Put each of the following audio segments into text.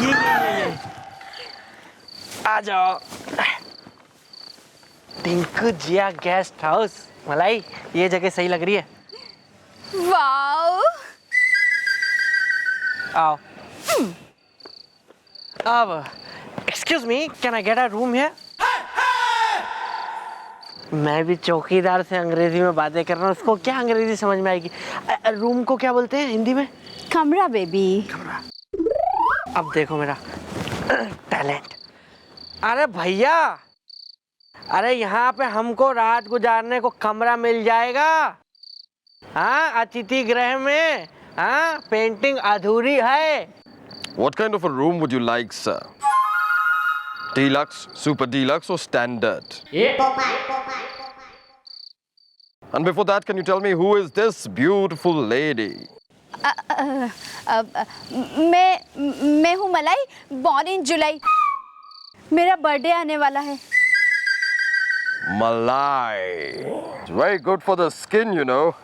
ये आ जाओ। टिंकू जिया guest house. मलाई, ये जगह सही लग रही है। वाओ। आओ। अब excuse me, can I get a room here? मैं भी चौकीदार से अंग्रेजी में बातें कर रहा हूँ, उसको क्या अंग्रेजी समझ में आएगी? रूम को क्या बोलते हैं हिंदी में? कमरा बेबी। कमरा। अब देखो मेरा टैलेंट। अरे भैया, अरे यहाँ पे हमको रात गुजारने को कमरा मिल जाएगा। हाँ, अतिथि गृह में। हाँ, पेंटिंग अधूरी है। What kind of a room would you like, sir? Deluxe, super deluxe, or standard? And before that, can you tell me who is this beautiful lady? मैं हूँ मलाई, बॉर्न इन जुलाई। मेरा बर्थडे आने वाला है। Malai. It's very good for the skin, you know.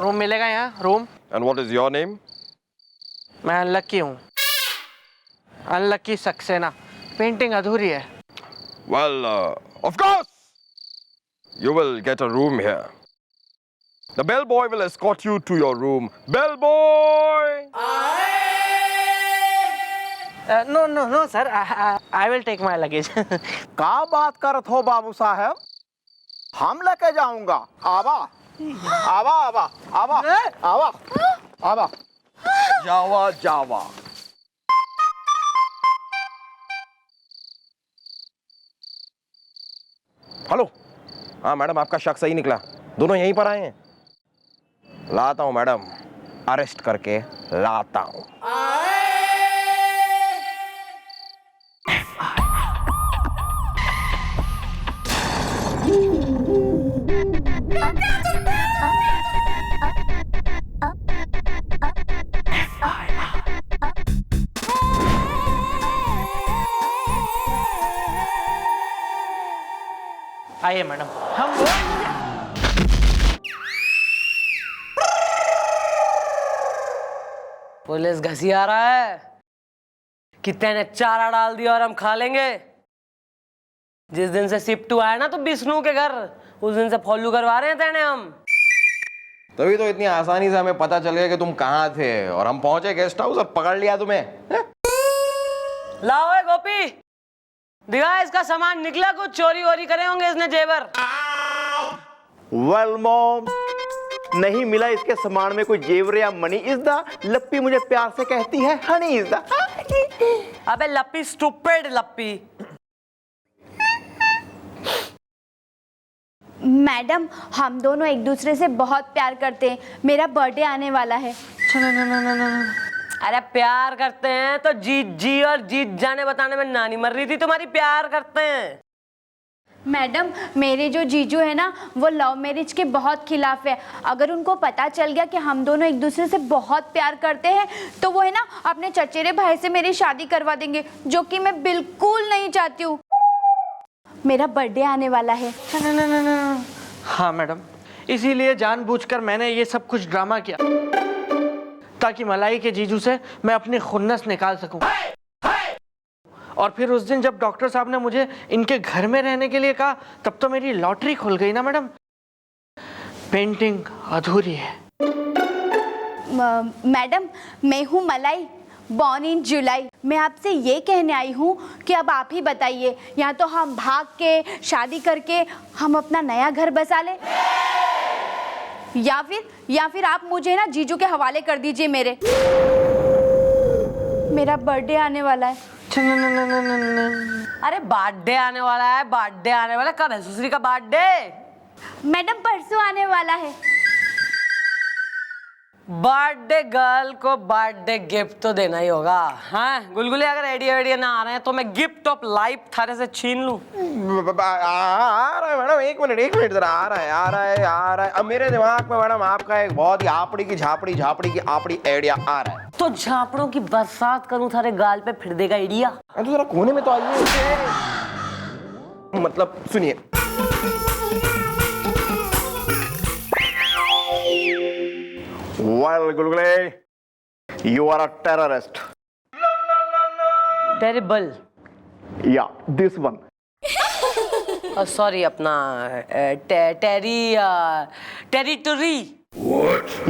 Room मिलेगा यहाँ? Room? And what is your name? मैं अनलक्की हूँ, अनलक्की सक्सेना। पेंटिंग अधूरी है। Well, of course, you will get a room here. The bellboy will escort you to your room. Bellboy! No, sir. I will take my luggage. का बात करत हो बाबू साहब? हम लेके जाऊंगा। आवा आवा आवा आवा आवा आवा जावा जावा। हेलो। हाँ मैडम, आपका शक सही निकला, दोनों यहीं पर आए हैं। लाता हूँ मैडम, अरेस्ट करके लाता हूँ। आइए मैडम, हम पुलिस घसिया रहा है कि तेने चारा डाल दिया और हम खा लेंगे। जिस दिन से सिप्टू आया ना तो विष्णु के घर, उस दिन से फॉलो करवा रहे हैं तेने हम। तभी तो इतनी आसानी से हमें पता चल गया कि तुम कहाँ थे और हम पहुंचे गेस्ट हाउस और पकड़ लिया तुम्हें। लाओ गोपी, दिखा इसका सामान निकला, कुछ चोरी वोरी करे होंगे इसने जेवर। वेल मॉम, नहीं मिला इसके सामान में कोई जेवर या मनी। इज द लप्पी मुझे प्यार से कहती है हनी इज द। अबे लप्पी, स्टूपिड लप्पी। मैडम, हम दोनों एक दूसरे से बहुत प्यार करते हैं। मेरा बर्थडे आने वाला है। अरे प्यार करते हैं तो जीत जी और जीत जाने बताने में नानी मर रही थी तुम्हारी। प्यार करते हैं मैडम, मेरे जो जीजू है ना, वो लव मैरिज के बहुत खिलाफ है। अगर उनको पता चल गया कि हम दोनों एक दूसरे से बहुत प्यार करते हैं तो वो है ना अपने चचेरे भाई से मेरी शादी करवा देंगे, जो कि मैं बिल्कुल नहीं चाहती हूँ। मेरा बर्थडे आने वाला है। हाँ मैडम, इसीलिए जानबूझकर मैंने ये सब कुछ ड्रामा किया ताकि मलाई के जीजू से मैं अपनी खुन्नस निकाल सकूं। और फिर उस दिन जब डॉक्टर साहब ने मुझे इनके घर में रहने के लिए कहा, तब तो मेरी लॉटरी खुल गई ना मैडम। पेंटिंग अधूरी है। मैडम, मैं हूँ मलाई, बॉर्न इन जुलाई। मैं आपसे ये कहने आई हूँ कि अब आप ही बताइए, या तो हम भाग के शादी करके हम अपना नया घर बसा ले, या फिर आप मुझे ना जीजू के हवाले कर दीजिए। मेरा बर्थडे आने वाला है। अरे बर्थडे आने वाला है, बर्थडे आने वाला। कब है सुसरी का बर्थडे? मैडम, परसों आने वाला है। बर्थडे गर्ल को बर्थडे गिफ्ट तो देना ही होगा। हाँ गुलगुले, अगर आइडिया आइडिया ना आ रहे हैं तो मैं गिफ्ट ऑफ लाइफ थारे से छीन लूं। आ रहा है मैडम, एक मिनट जरा। आ रहा है। अब मेरे दिमाग में मैडम आपका एक बहुत ही आपड़ी की झापड़ी की आपड़ी आइडिया आ रहा है। तो झापड़ों की बरसात करूं थारे गाल पे, फिर देगा आइडिया। तो जरा कोने में तो आइए। मतलब सुनिए, Well, Gulgule, you are a terrorist. Terrible. या दिस वन। सॉरी अपना टेरिटोरी।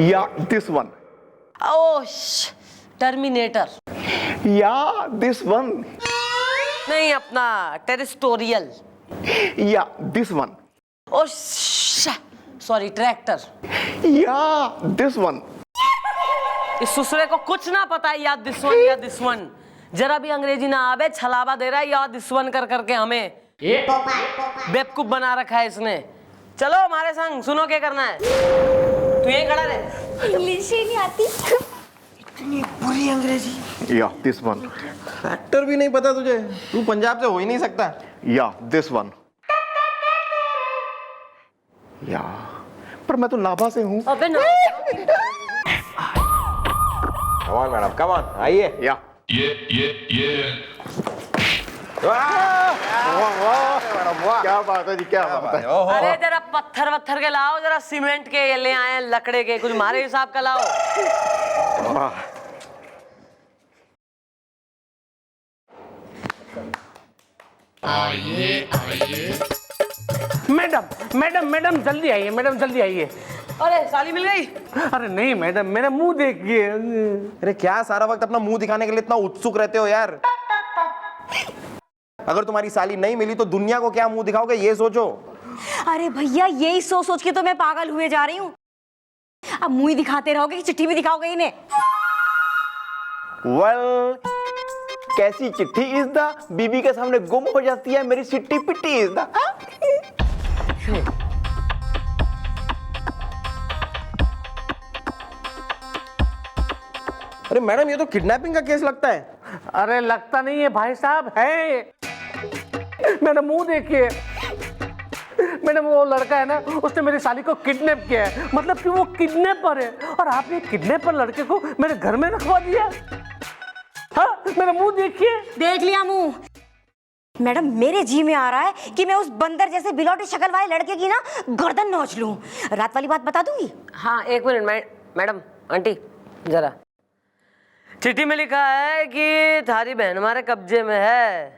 या दिस वन। Oh terminator. या दिस वन। नहीं अपना टेरिस्टोरियल। या this one. Oh sorry tractor. या दिस वन। इस सुसरे को कुछ ना पता है, याद दिस वन या दिस वन। जरा भी अंग्रेजी ना आवे छलावा दे रहा है याद दिस वन कर करके हमें। बेवकूफ बना रखा है इसने। चलो हमारे संग, सुनो क्या करना है। तू यहीं खड़ा रहे। इंग्लिश ही नहीं आती। इतनी बुरी अंग्रेजी। या दिस वन। फैक्टर भी नहीं पता तुझे? तू पंजाब से हो ही नहीं सकता। या दिस वन। या पर मैं तो नाभा से हूँ। अबे ना। Come on madam, come on, आइए। या मैडम वाह, क्या बात है जी, क्या बात है। ओहो। अरे जरा पत्थर वत्थर के लाओ, जरा सीमेंट के ये ले आए हैं, लकड़े के, कुछ हमारे हिसाब का लाओ। वाह। मैडम मैडम मैडम जल्दी आइए, मैडम जल्दी आइए। अरे साली मिल गई। अरे नहीं मैडम, मेरा मुंह देखिए। अरे क्या सारा वक्त अपना मुंह दिखाने के लिए इतना उत्सुक रहते हो यार? अगर तुम्हारी साली नहीं मिली तो दुनिया को क्या मुंह दिखाओगे, ये सोचो। अरे भैया यही सोच सोच के तो मैं पागल हुए जा रही हूँ। अब मुंह ही दिखाते रहोगे कि चिट्ठी भी दिखाओगे इन्हें? वेल, कैसी चिट्ठी इस दा बीबी के सामने गुम हो जाती है मेरी सिट्टी पिट्टी इस दा। अरे मैडम ये तो किडनैपिंग का केस लगता है। अरे लगता नहीं है भाई साहब, है। मेरा मुंह देखिए मैडम, वो लड़का है ना, उसने मेरी साली को किडनैप किया है। मतलब कि वो किडनैपर है, और आपने किडनैपर लड़के को मेरे घर में रखवा दिया। हाँ, मेरा मुंह देखिए। देख लिया मुंह। मैडम मेरे जी में आ रहा है कि मैं उस बंदर जैसे बिलौटी शक्ल वाले लड़के की ना गर्दन नोच लूं। रात वाली बात बता दूंगी। हाँ एक मिनट मैडम आंटी जरा। चिट्ठी में लिखा है कि थारी बहन हमारे कब्जे में है।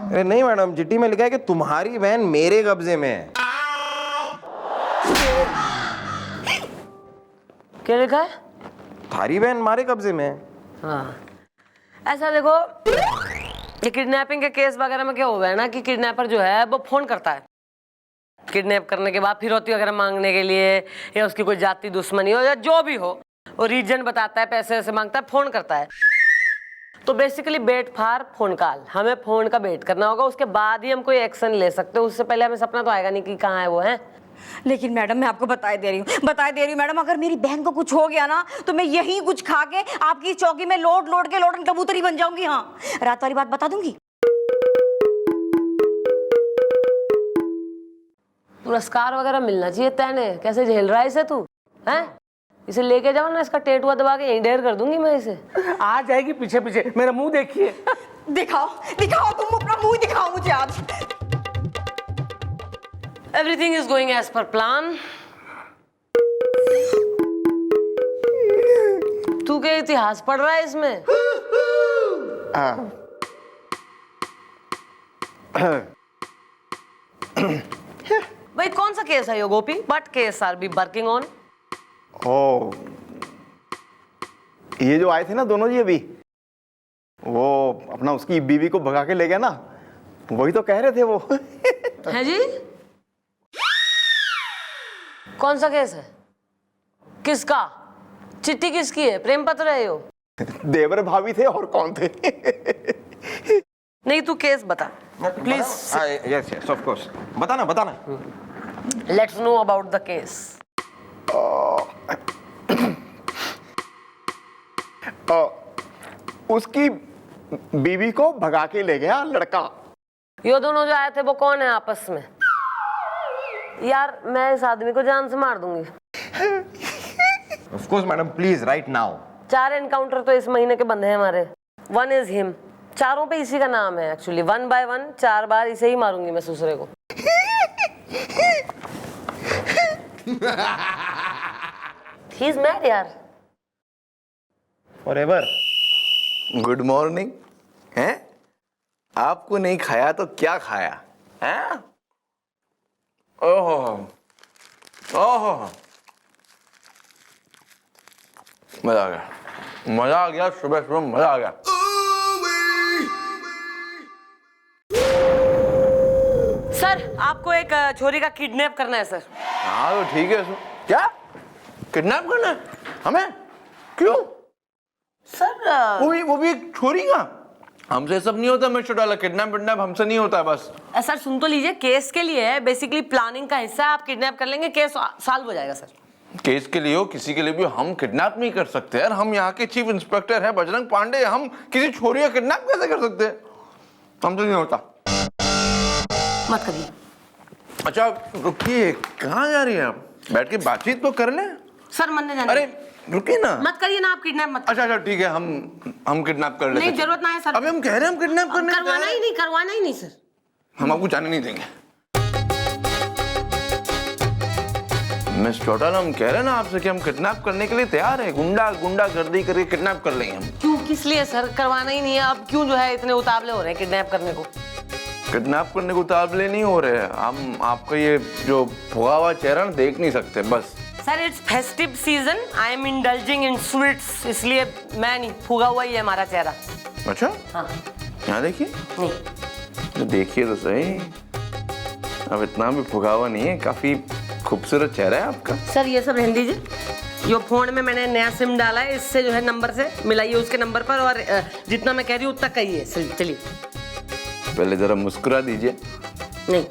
अरे नहीं मैडम, चिट्ठी में लिखा है कि तुम्हारी बहन मेरे कब्जे में है। क्या लिखा है? थारी बहन हमारे कब्जे में है। हाँ ऐसा देखो, ये किडनैपिंग के केस वगैरह में क्या होगा है ना कि किडनैपर जो है वो फोन करता है किडनैप करने के बाद, फिरौती वगैरह मांगने के लिए, या उसकी कोई जाति दुश्मनी हो या जो भी हो, वो रीजन बताता है, पैसे वैसे मांगता है, फोन करता है। तो बेसिकली बेट फार फोन कॉल, हमें फोन का वेट करना होगा, उसके बाद ही हम कोई एक्शन ले सकते हैं। उससे पहले हमें सपना तो आएगा नहीं कि कहाँ है वो है। लेकिन मैडम मैं आपको बता दे रही हूँ मैडम, अगर मेरी बहन को कुछ हो गया ना तो मैं यही कुछ खा के आपकी चौकी में लोट लोट के लोटन कबूतरी बन जाऊंगी। हाँ रात वाली बात बता दूंगी। पुरस्कार वगैरह मिलना चाहिए तेने, कैसे झेल रहा है इसे तू? हैं? इसे लेके जाओ ना, इसका टेटुआ दबा के यहीं ढेर कर दूंगी मैं इसे। आ जाएगी पीछे पीछे, मेरा मुंह देखिए। दिखाओ दिखाओ, तुम अपना मुंह दिखाओ मुझे आज। Everything is going as per plan. तू क्या इतिहास पढ़ रहा है इसमें? भाई कौन सा केस है ये गोपी? What case are we working on? ओ, ये जो आए थे ना दोनों जी अभी, वो अपना उसकी बीवी को भगा के ले गया ना, वही तो कह रहे थे वो। है जी? कौन सा केस है? किसका? चिट्ठी किसकी है? प्रेम पत्र है यो? देवर भाभी थे और कौन थे। नहीं तू केस बता please. Yes yes of course, बताना बताना। Let's know about the case. उसकी बीवी को भगा के ले गया लड़का। ये दोनों जो आए थे वो कौन है आपस में? यार मैं इस आदमी को जान से मार दूंगी। Of course madam, please right now. 4 encounter तो इस महीने के बंधे हैं हमारे। 1 is him। चारों पे इसी का नाम है एक्चुअली। 1 by 1 4 बार इसे ही मारूंगी मैं दूसरे को। He is mad यार। फॉरएवर। Good morning. हैं? आपको नहीं खाया तो क्या खाया हैं? ओहो ओहो, मजा आ गया, मजा आ गया, सुबह सुबह मजा आ गया। सर आपको एक छोरी का किडनैप करना है सर। हाँ तो ठीक है। क्या किडनैप करना है हमें? क्यों सर? वो भी एक छोरी का? हमसे सब नहीं होता मिस्टर डॉलर, किडनैप विडनैप हमसे नहीं होता है बस। सर सुन तो लीजिए, केस के लिए है, बेसिकली प्लानिंग का हिस्सा। आप किडनैप कर लेंगे, केस सॉल्व हो जाएगा सर। केस के लिए हो, किसी के लिए भी हम किडनैप नहीं कर सकते यार। हम यहाँ के चीफ इंस्पेक्टर हैं बजरंग पांडे, हम किसी छोरी का किडनैप कैसे कर सकते हैं? हमसे नहीं होता। मत करिए। अच्छा रुकिए, कहाँ जा रही है आप? बैठ के बातचीत तो कर लें। सर मन नहीं जाने। अरे रुकिए ना। मत करिए ना आप किडनैप मत। अच्छा ठीक है, हम किडनैप कर लेते हैं। नहीं जरूरत ना है सर। अबे हम कह रहे हैं हम किडनैप करने करवाना ही नहीं सर। हम आपको जाने नहीं देंगे। मिस चौटाला, हम कह रहे हैं ना आपसे कि हम किडनैप करने के लिए तैयार हैं। गुंडा गर्दी करके किडनैप कर लेंगे हम। क्यों, किस लिए सर? करवाना ही नहीं है। अब क्यों जो है इतने उतावले हो रहे हैं किडनैप करने को? किडनैप करने को उतावले नहीं हो रहे हैं हम। आपका ये जो भुआ हुआ चेहरा देख नहीं सकते बस। Sir it's festive season, I am indulging in sweets, इसलिए मैं नहीं, फूगा हुआ ही है हमारा चेहरा। अच्छा हाँ। यहाँ देखिए, नहीं तो देखिए तो सही। अब इतना भी फुगा हुआ नहीं है, काफी खूबसूरत चेहरा है आपका। सर ये सब रहने दीजिए। यो फोन में मैंने नया सिम डाला है, इससे जो है नंबर से मिलाइए उसके नंबर पर, और जितना मैं कह रही हूँ उतना कहिए। चलिए पहले जरा मुस्कुरा दीजिए। नहीं,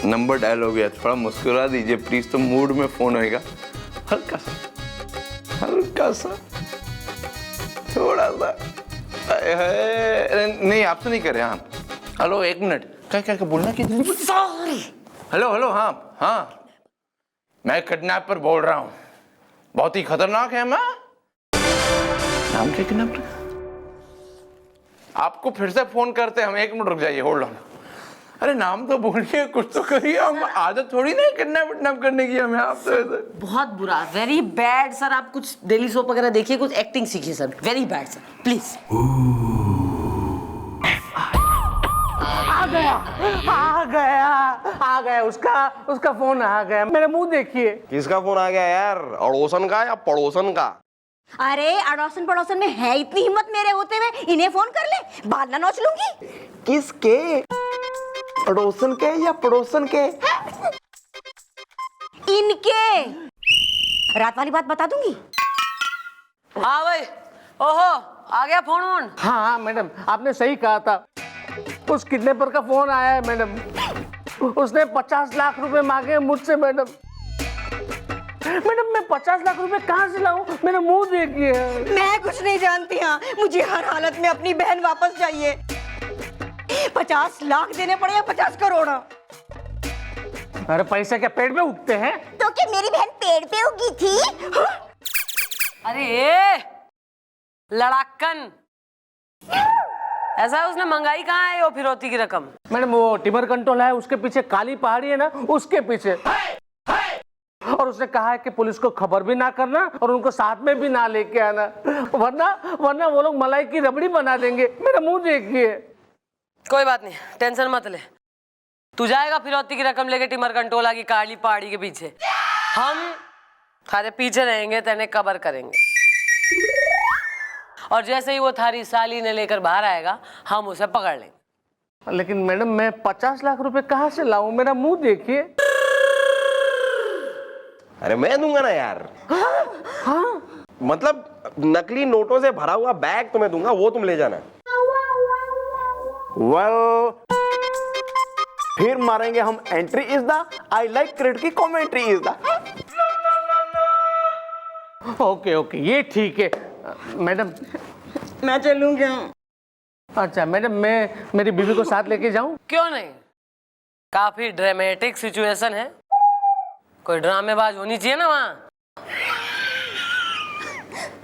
नंबर डायल हो गया, थोड़ा मुस्कुरा दीजिए प्लीज, तो मूड में फोन होएगा। हल्का सा थोड़ा सा। नहीं आपसे नहीं कर रहे। हाँ हेलो, एक मिनट, क्या बोलना कि हेलो हाँ मैं किडनैपर बोल रहा हूँ, बहुत ही खतरनाक है मैं। नाम क्या किडनैपर? आपको फिर से फोन करते हम, एक मिनट रुक जाइए, होल्ड ऑन। अरे नाम तो बोलिए, कुछ तो करिए। हम आदत थोड़ी नहीं किडनैप करने की हमें। आप तो ऐसे बहुत बुरा, वेरी बैड सर। आप कुछ डेली सोप वगैरह देखिए, कुछ एक्टिंग सीखिए sir. Very bad sir, please. आ गया उसका फोन आ गया। मेरा मुंह देखिए। किसका फोन आ गया यार? अड़ोसन का या पड़ोसन का? अरे अड़ोसन पड़ोसन में है इतनी हिम्मत मेरे होते हुए, इन्हें फोन कर ले, बाल ना नोच लूंगी। किसके? अड़ोसन के या पड़ोसन के? इनके। रात वाली बात बता दूंगी। हाँ भाई, ओहो आ गया फोन। हाँ मैडम, आपने सही कहा था। उस किडनैपर का फोन आया है मैडम। उसने 50 लाख रुपए मांगे मुझसे मैडम। मैं 50 लाख रुपए कहाँ से लाऊं? मेरा मुंह देखिए। मैं कुछ नहीं जानती। हाँ मुझे हर हालत में अपनी बहन वापस चाहिए। 50 लाख देने पड़े या 50 करोड़? अरे पैसे क्या पेड़ पे उगते हैं? तो क्या मेरी बहन पेड़ पे उगी थी? अरे लड़ाकन, ऐसा उसने मंगाई कहाँ है वो फिरौती की रकम? मैडम वो टिमर कंट्रोल है, उसके पीछे काली पहाड़ी है ना, उसके पीछे। और उसने कहा है कि पुलिस को खबर भी ना करना और उनको साथ में भी ना लेके आना, वरना वो लोग मलाई की रबड़ी बना देंगे। मेरा मुंह देखिए। कोई बात नहीं, टेंशन मत ले। तू जाएगा फिरौती की रकम लेके टिमर कंटोला की काली पहाड़ी के पीछे, हम थारे पीछे रहेंगे, तेने कबर करेंगे। और जैसे ही वो थारी साली ने लेकर बाहर आएगा, हम उसे पकड़ लेंगे। लेकिन मैडम मैं 50 लाख रुपए कहाँ से लाऊं? मेरा मुंह देखिए। अरे मैं दूंगा ना यार। हाँ? मतलब नकली नोटों से भरा हुआ बैग तुम्हें दूंगा, वो तुम ले जाना। वेल फिर मारेंगे हम entry is the I like credit की कमेंट्री इज द। ओके ये ठीक है। मैडम मैं चलूंगी। अच्छा मैडम, मैं मेरी बीवी को साथ लेके जाऊं? क्यों नहीं, काफी ड्रामेटिक सिचुएशन है, कोई ड्रामेबाज होनी चाहिए ना वहाँ।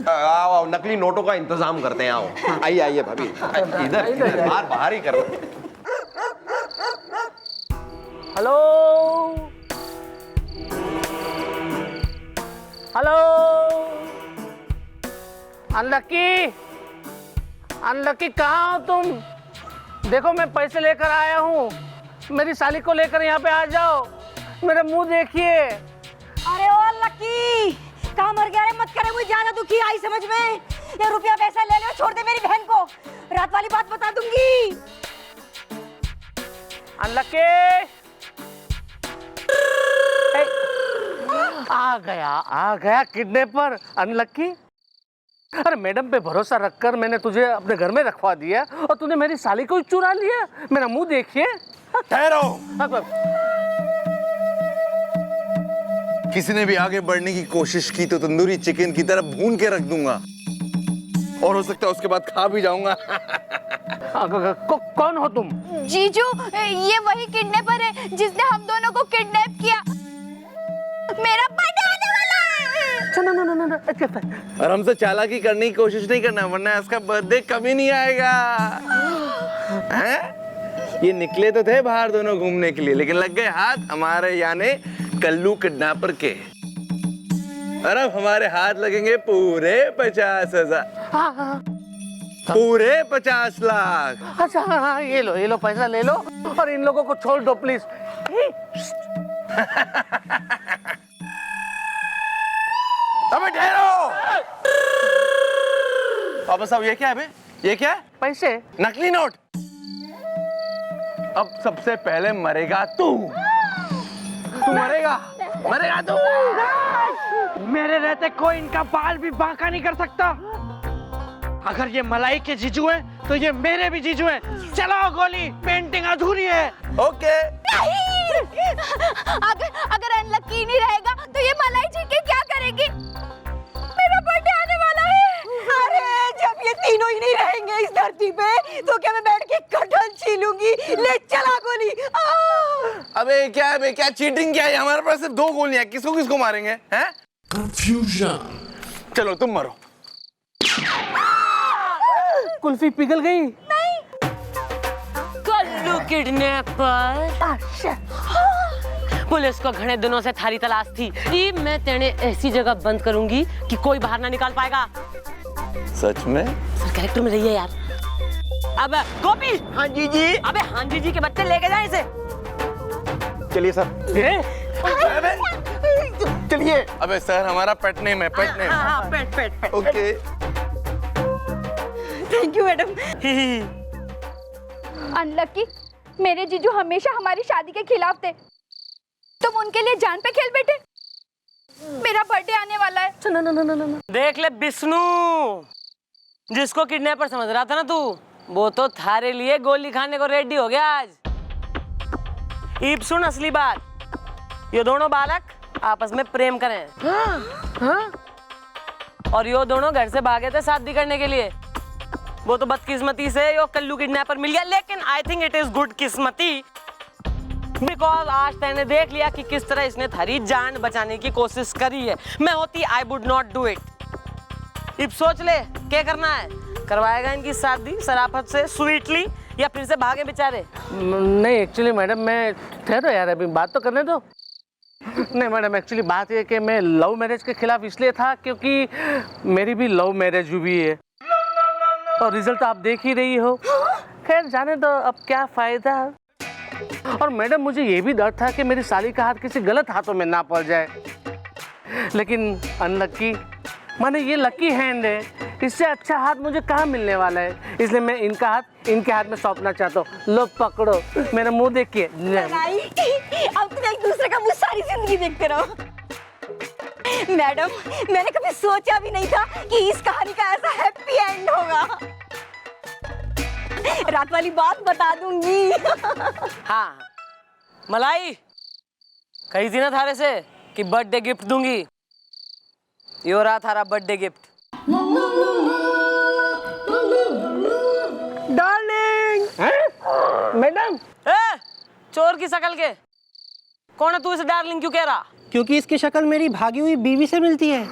आओ नकली नोटों का इंतजाम करते हैं। आओ आइए भाभी, इधर बाहर ही कर। हेलो अनलकी कहाँ हो तुम? देखो मैं पैसे लेकर आया हूँ, मेरी साली को लेकर यहाँ पे आ जाओ, मेरा मुंह देखिए। अरे ओ लकी, कहाँ मर गया रे? मत करे मुझे ज्यादा दुखी आई समझ में। ये रुपया पैसा ले ले और छोड़ दे मेरी बहन को, रात वाली बात बता दूंगी। अनलकी, आ गया किडनैपर अनलकी। अरे मैडम पे भरोसा रखकर मैंने तुझे अपने घर में रखवा दिया और तूने मेरी साली को ही चुरा लिया। मेरा मुंह देखिए। ठहरो। किसी ने भी आगे बढ़ने की कोशिश की तो तंदूरी चिकन की तरह भून के रख दूंगा, और हो सकता है उसके बाद खा भी जाऊंगा। कौन हो तुम? जीजू, ये वही किडनैपर है जिसने हम दोनों को किडनैप किया। मेरा बर्थडे आने वाला है। ना। और हमसे चालाकी करने की कोशिश नहीं करना, वरना इसका बर्थडे कभी नहीं आएगा। हैं? ये निकले तो थे बाहर दोनों घूमने के लिए, लेकिन लग गए हाथ हमारे यानी कल्लू किडनैपर के। और अब हमारे हाथ लगेंगे पूरे 50,000। पूरे 50 लाख। अच्छा हाँ, ये लो पैसा ले लो और इन लोगों को छोड़ दो प्लीज। अबे ठहरो। अब सब ये क्या है बे? ये क्या है? पैसे? नकली नोट। अब सबसे पहले मरेगा तू। तू मरेगा तू। मेरे रहते कोई इनका बाल भी बांका नहीं कर सकता। अगर ये मलाई के जीजू हैं, तो ये मेरे भी जीजू हैं। चलाओ गोली, पेंटिंग अधूरी है। ओके। अगर अनलकी नहीं रहेगा तो ये मलाई जी के क्या करेगी? मेरा बर्थडे आने वाला है। अरे जब ये तीनों ही नहीं रहेंगे इस धरती पे तो क्या मैं बैठ के कटहल छीलूंगी? ले चला गोली। अबे क्या है बे? क्या चीटिंग क्या है? हमारे पास सिर्फ 2 गोलियां, किसको मारेंगे? हैं? कंफ्यूजन। चलो तुम मरो। कुल्फी पिघल गई। कल्लू किडनैपर। पुलिस को घणे दिनों से थारी तलाश थी। ये मैं तेने ऐसी जगह बंद करूंगी कि कोई बाहर ना निकाल पाएगा। सच में? सर कैरेक्टर में रहिए यार। अब गोपी। हाँ जी। अबे हाँ जी के बच्चे लेके जाए इसे। चलिए सर। चलिए। अबे सर हमारा पेट नेम है, पेट नेम। हाँ, pet. Okay. Thank you madam. Unlucky, मेरे जीजू हमेशा हमारी शादी के खिलाफ थे। तुम उनके लिए जान पे खेल बैठे। मेरा बर्थडे आने वाला है। ना। देख ले विष्णु, जिसको किडनैपर समझ रहा था ना तू, वो तो थारे लिए गोली खाने को रेडी हो गया आज। ईब सुन असली बात, ये दोनों बालक आपस में प्रेम करें। हाँ? और ये दोनों घर से भागे थे शादी करने के लिए। वो तो बदकिस्मती से यो कल्लू किडनैपर मिल गया, लेकिन I think it is good किस्मती, बिकॉज आज मैंने देख लिया कि किस तरह इसने थारी जान बचाने की कोशिश करी है। मैं होती I would not do it. अब सोच ले क्या करना है। करवाएगा इनकी शादी शराफत से, स्वीटली, या फिर से भागे बेचारे? नहीं एक्चुअली मैडम, मैं ठहरो यार, अभी बात तो करने दो। नहीं मैडम, एक्चुअली बात ये कि मैं लव मैरिज के खिलाफ इसलिए था क्योंकि मेरी भी लव मैरिज हुई है और रिजल्ट आप देख ही रही हो। खैर जाने दो, अब क्या फायदा। और मैडम मुझे ये भी डर था कि मेरी साली का हाथ किसी गलत हाथों में ना पड़ जाए, लेकिन अनलकी, माने ये लकी हैंड है, इससे अच्छा हाथ मुझे कहाँ मिलने वाला है। इसलिए मैं इनका हाथ इनके हाथ में सौंपना चाहता हूँ। लो पकड़ो, मेरा मुंह देखिए। अब तुम एक दूसरे का मुंह सारी जिंदगी देखते रहो। मैडम, मैंने कभी सोचा भी नहीं था कि इस कहानी का ऐसा हैप्पी एंड होगा। रात वाली बात बता दूंगी। हाँ मलाई, कही थी ना थारे से कि बर्थडे गिफ्ट दूंगी। यो रहा थारा बर्थडे गिफ्ट। डार्लिंग। मैडम, चोर की शकल के कौन है तू? इसे डार्लिंग क्यों कह रहा? क्योंकि इसकी शक्ल मेरी भागी हुई बीवी से मिलती है।